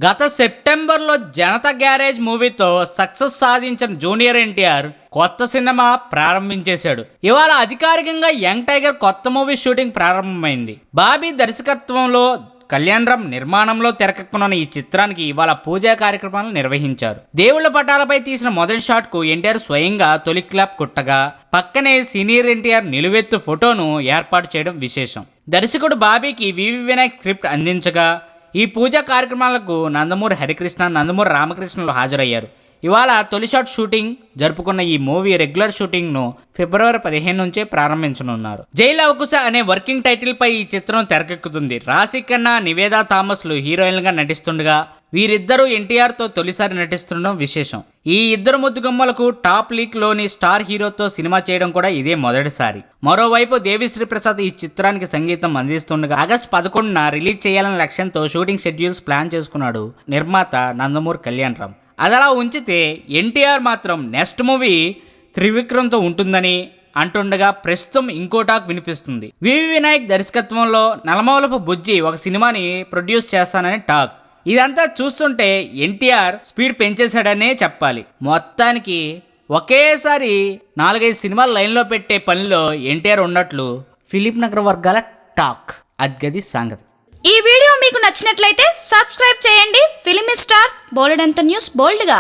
గత సెప్టెంబర్లో జనతా గ్యారేజ్ మూవీతో సక్సెస్ సాధించిన జూనియర్ ఎన్టీఆర్ కొత్త సినిమా ప్రారంభించేశాడు. ఇవాళ అధికారికంగా యంగ్ టైగర్ కొత్త మూవీ షూటింగ్ ప్రారంభమైంది. బాబీ దర్శకత్వంలో కళ్యాణ్ రామ్ నిర్మాణంలో తెరకెక్కనున్న ఈ చిత్రానికి ఇవాళ పూజా కార్యక్రమాలు నిర్వహించారు. దేవుళ్ల పటాలపై తీసిన మొదటి షాట్ కు ఎన్టీఆర్ స్వయంగా తొలి క్లాప్ కుట్టగా పక్కనే సీనియర్ ఎన్టీఆర్ నిలువెత్తు ఫోటోను ఏర్పాటు చేయడం విశేషం. దర్శకుడు బాబీకి వివి వినాయక్ స్క్రిప్ట్ అందించగా ఈ పూజా కార్యక్రమాలకు నందమూరి హరికృష్ణ, నందమూరి రామకృష్ణలు హాజరయ్యారు. ఇవాళ తొలి షాట్ షూటింగ్ జరుపుకున్న ఈ మూవీ రెగ్యులర్ షూటింగ్ ను ఫిబ్రవరి 15 నుంచే ప్రారంభించనున్నారు. జై లవకుశ అనే వర్కింగ్ టైటిల్ పై ఈ చిత్రం తెరకెక్కుతుంది. రాశి ఖన్నా, నివేదా థామస్లు హీరోయిన్లుగా నటిస్తుండగా వీరిద్దరూ ఎన్టీఆర్ తో తొలిసారి నటిస్తుండడం విశేషం. ఈ ఇద్దరు ముద్దుగుమ్మలకు టాప్ లీగ్ లోని స్టార్ హీరోతో సినిమా చేయడం కూడా ఇదే మొదటిసారి. మరోవైపు దేవిశ్రీ ప్రసాద్ ఈ చిత్రానికి సంగీతం అందిస్తుండగా ఆగస్టు 11న రిలీజ్ చేయాలనే లక్ష్యంతో షూటింగ్ షెడ్యూల్స్ ప్లాన్ చేసుకున్నాడు నిర్మాత నందమూరి కళ్యాణ్ రామ్. అదలా ఉంచితే ఎన్టీఆర్ మాత్రం నెక్స్ట్ మూవీ త్రివిక్రమ్తో ఉంటుందని అంటుండగా ప్రస్తుతం ఇంకో టాక్ వినిపిస్తుంది. వివి వినాయక్ దర్శకత్వంలో నలమూలపు బుజ్జి ఒక సినిమాని ప్రొడ్యూస్ చేస్తానని టాక్. ఇదంతా చూస్తుంటే ఎన్టీఆర్ స్పీడ్ పెంచేశాడనే చెప్పాలి. మొత్తానికి ఒకేసారి 4-5 సినిమాలు లైన్లో పెట్టే పనిలో ఎన్టీఆర్ ఉన్నట్లు ఫిలిప్ నగర్ వర్గాల టాక్. అద్గది సంగతి. ఈ వీడియో మీకు నచ్చినట్లయితే సబ్స్క్రైబ్ చేయండి. ఫిలిమి స్టార్స్ బోలెడంత న్యూస్ బోల్డ్గా.